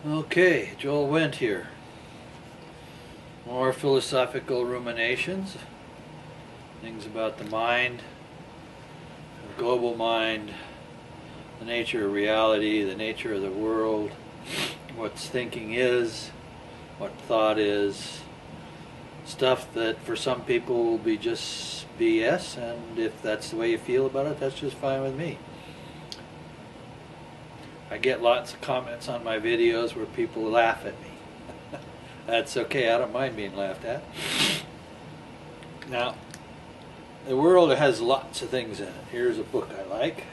Okay, Joel Wendt here. More philosophical ruminations, things about the mind, the global mind, the nature of reality, the nature of the world, what thinking is, what thought is, stuff that for some people will be just BS, and if that's the way you feel about it, that's just fine with me. I get lots of comments on my videos where people laugh at me. That's okay, I don't mind being laughed at. Now, the world has lots of things in it. Here's a book I like.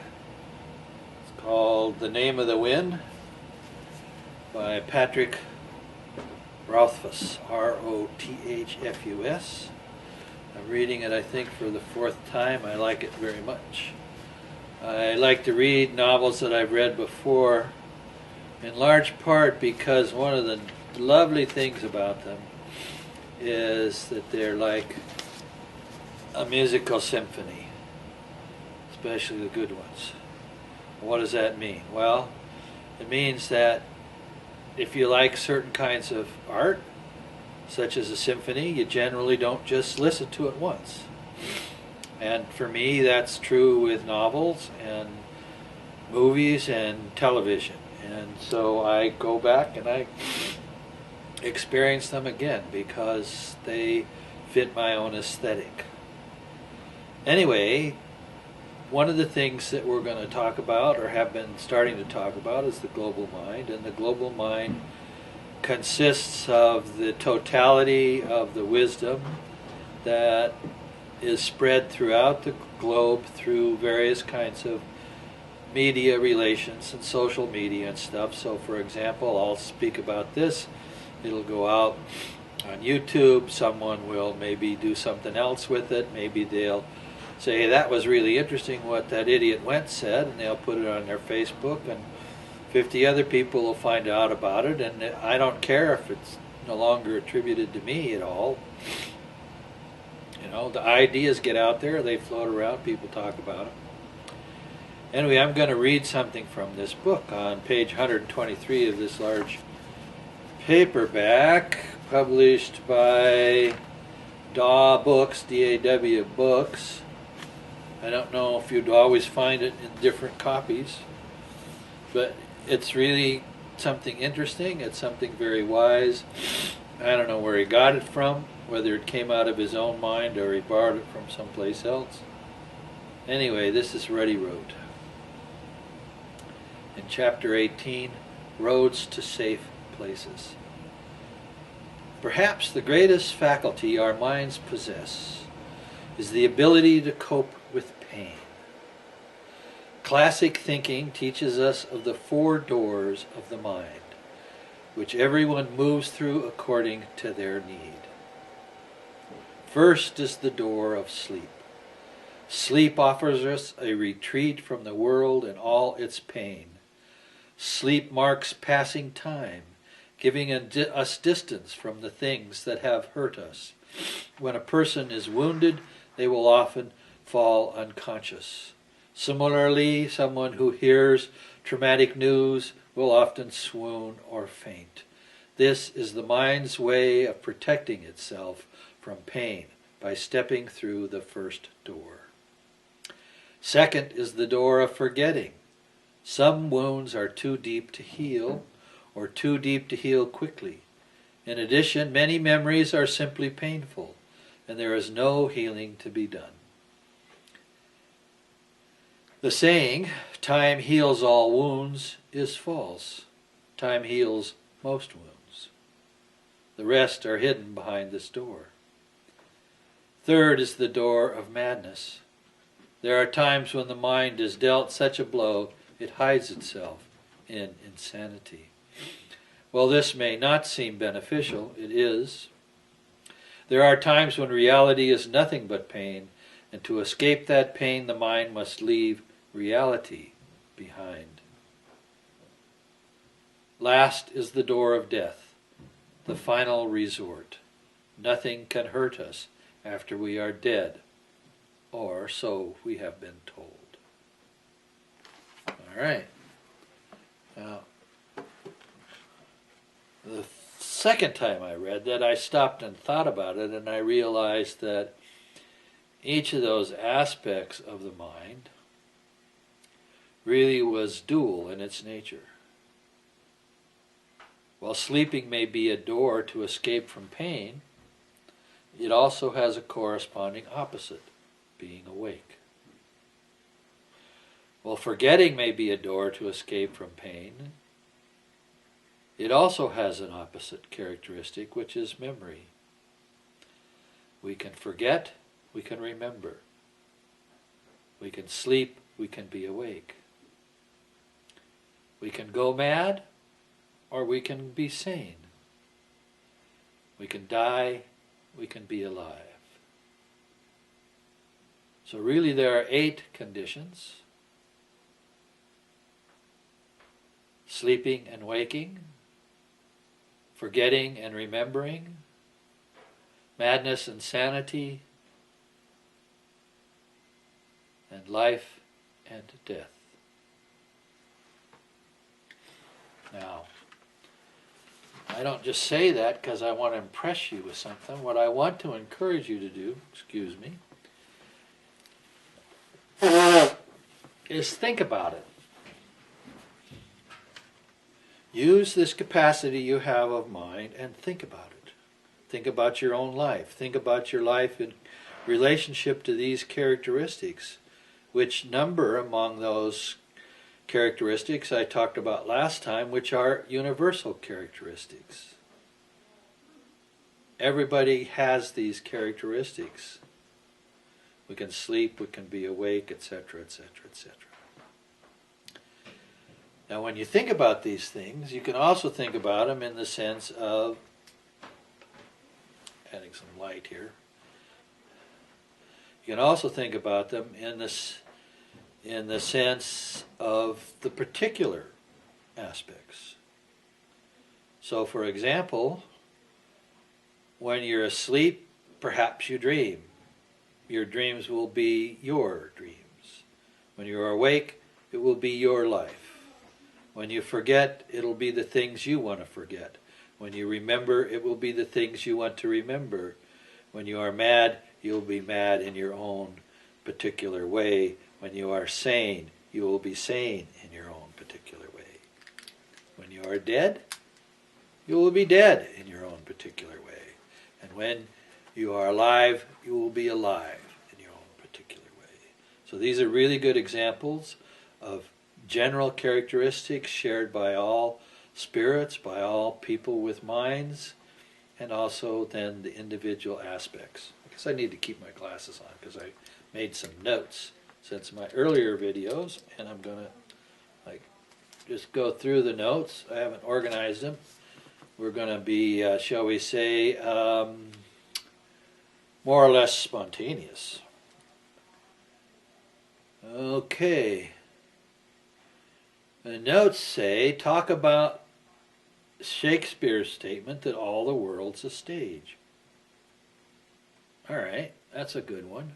It's called The Name of the Wind by Patrick Rothfuss, R-O-T-H-F-U-S. I'm reading it, I think, for the fourth time. I like it very much. I like to read novels that I've read before, in large part because one of the lovely things about them is that they're like a musical symphony, especially the good ones. What does that mean? Well, it means that if you like certain kinds of art, such as a symphony, you generally don't just listen to it once. And for me, that's true with novels and movies and television. And so I go back and I experience them again because they fit my own aesthetic. Anyway, one of the things that we're going to talk about, or have been starting to talk about, is the global mind. And the global mind consists of the totality of the wisdom that is spread throughout the globe through various kinds of media relations and social media and stuff. So for example, I'll speak about this. It'll go out on YouTube. Someone will maybe do something else with it. Maybe they'll say, hey, that was really interesting what that idiot Wentz said, and they'll put it on their Facebook, and 50 other people will find out about it, and I don't care if it's no longer attributed to me at all. You know, the ideas get out there, they float around, people talk about them. Anyway, I'm going to read something from this book on page 123 of this large paperback, published by DAW Books, D-A-W Books. I don't know if you'd always find it in different copies, but it's really something interesting. It's something very wise. I don't know where he got it from, whether it came out of his own mind or he borrowed it from someplace else. Anyway, this is Ruddy Road. In chapter 18, Roads to Safe Places. Perhaps the greatest faculty our minds possess is the ability to cope with pain. Classic thinking teaches us of the 4 doors of the mind, which everyone moves through according to their need. First is the door of sleep. Sleep offers us a retreat from the world and all its pain. Sleep marks passing time, giving us distance from the things that have hurt us. When a person is wounded, they will often fall unconscious. Similarly, someone who hears traumatic news will often swoon or faint. This is the mind's way of protecting itself from pain by stepping through the first door. Second is the door of forgetting. Some wounds are too deep to heal, or too deep to heal quickly. In addition, many memories are simply painful, and there is no healing to be done. The saying, time heals all wounds, is false. Time heals most wounds. The rest are hidden behind this door. Third is the door of madness. There are times when the mind is dealt such a blow it hides itself in insanity. While this may not seem beneficial, it is. There are times when reality is nothing but pain, and to escape that pain the mind must leave reality behind. Last is the door of death, the final resort. Nothing can hurt us after we are dead, or so we have been told. All right. Now, The second time I read that, I stopped and thought about it, and I realized that each of those aspects of the mind really was dual in its nature. While sleeping may be a door to escape from pain, it also has a corresponding opposite, being awake. While forgetting may be a door to escape from pain, it also has an opposite characteristic, which is memory. We can forget, we can remember. We can sleep, we can be awake. We can go mad, or we can be sane. We can die, we can be alive. So really there are 8 conditions: sleeping and waking, forgetting and remembering, madness and sanity, and life and death. Now, I don't just say that because I want to impress you with something. What I want to encourage you to do, is think about it. Use this capacity you have of mind and think about it. Think about your own life. Think about your life in relationship to these characteristics, which number among those characteristics I talked about last time, which are universal characteristics. Everybody has these characteristics. We can sleep, we can be awake, etc., etc., etc. Now when you think about these things, you can also think about them in the sense of, adding some light here, you can also think about them in the sense of the particular aspects. So for example, when you're asleep, perhaps you dream. Your dreams will be your dreams. When you're awake, it will be your life. When you forget, it'll be the things you want to forget. When you remember, it will be the things you want to remember. When you are mad, you'll be mad in your own particular way. When you are sane, you will be sane in your own particular way. When you are dead, you will be dead in your own particular way. And when you are alive, you will be alive in your own particular way. So these are really good examples of general characteristics shared by all spirits, by all people with minds, and also then the individual aspects. I guess I need to keep my glasses on because I made some notes since my earlier videos, and I'm going to just go through the notes. I haven't organized them. We're going to be, shall we say, more or less spontaneous. Okay. The notes say, talk about Shakespeare's statement that all the world's a stage. All right, that's a good one.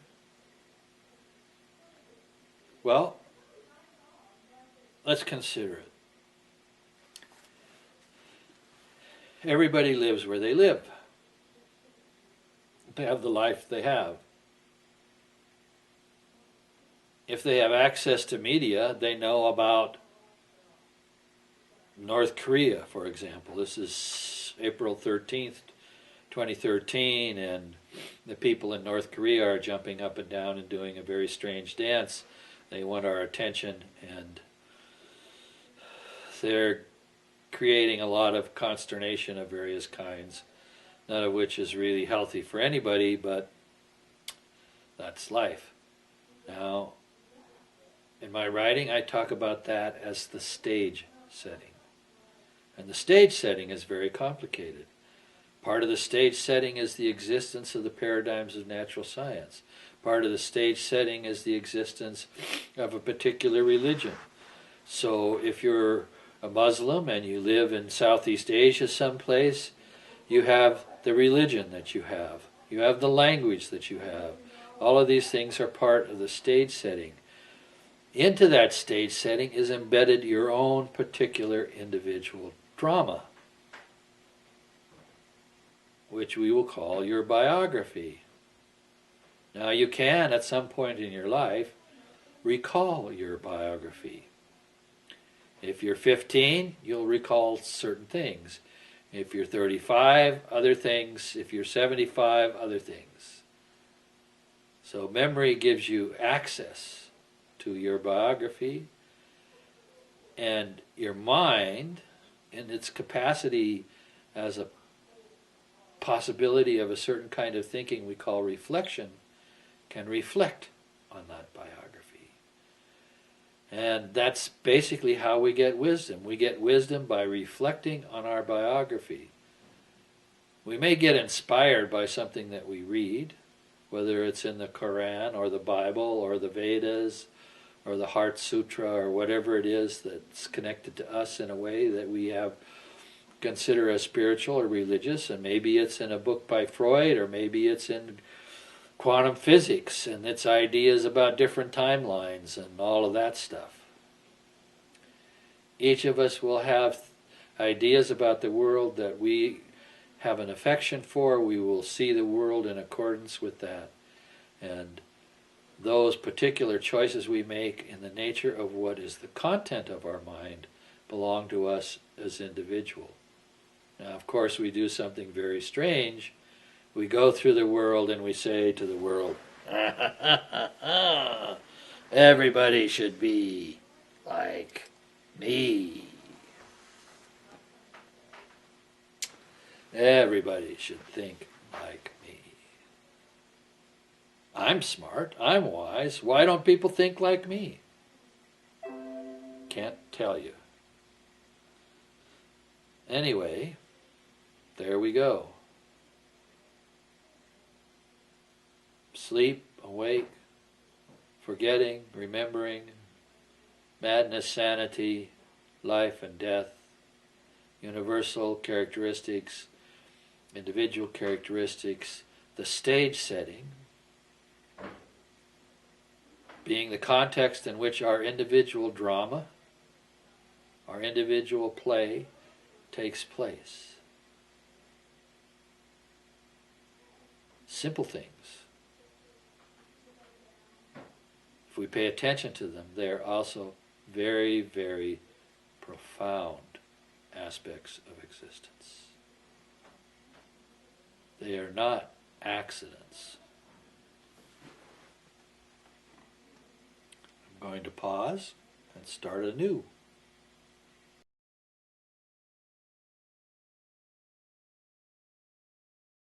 Well, let's consider it. Everybody lives where they live. They have the life they have. If they have access to media, they know about North Korea, for example. This is April 13th, 2013, and the people in North Korea are jumping up and down and doing a very strange dance. They want our attention, and they're creating a lot of consternation of various kinds, none of which is really healthy for anybody, but that's life. Now, in my writing, I talk about that as the stage setting. And the stage setting is very complicated. Part of the stage setting is the existence of the paradigms of natural science. Part of the stage setting is the existence of a particular religion. So if you're a Muslim and you live in Southeast Asia someplace, you have the religion that you have. You have the language that you have. All of these things are part of the stage setting. Into that stage setting is embedded your own particular individual drama. which we will call your biography. Now you can, at some point in your life, recall your biography. If you're 15, you'll recall certain things. If you're 35, other things. If you're 75, other things. So memory gives you access to your biography, and your mind, in its capacity as a possibility of a certain kind of thinking we call reflection, can reflect on that biography. And that's basically how we get wisdom. We get wisdom by reflecting on our biography. We may get inspired by something that we read, whether it's in the Quran or the Bible or the Vedas or the Heart Sutra or whatever it is that's connected to us in a way that we have consider as spiritual or religious, and maybe it's in a book by Freud, or maybe it's in quantum physics and its ideas about different timelines and all of that stuff. Each of us will have ideas about the world that we have an affection for. We will see the world in accordance with that. And those particular choices we make in the nature of what is the content of our mind belong to us as individuals. Now, of course, we do something very strange. We go through the world and we say to the world, everybody should be like me. Everybody should think like me. I'm smart, I'm wise, why don't people think like me? Can't tell you. Anyway, there we go. Sleep, awake, forgetting, remembering, madness, sanity, life and death, universal characteristics, individual characteristics, the stage setting being the context in which our individual drama, our individual play takes place. Simple things. If we pay attention to them, they are also very, very profound aspects of existence. They are not accidents. I'm going to pause and start anew.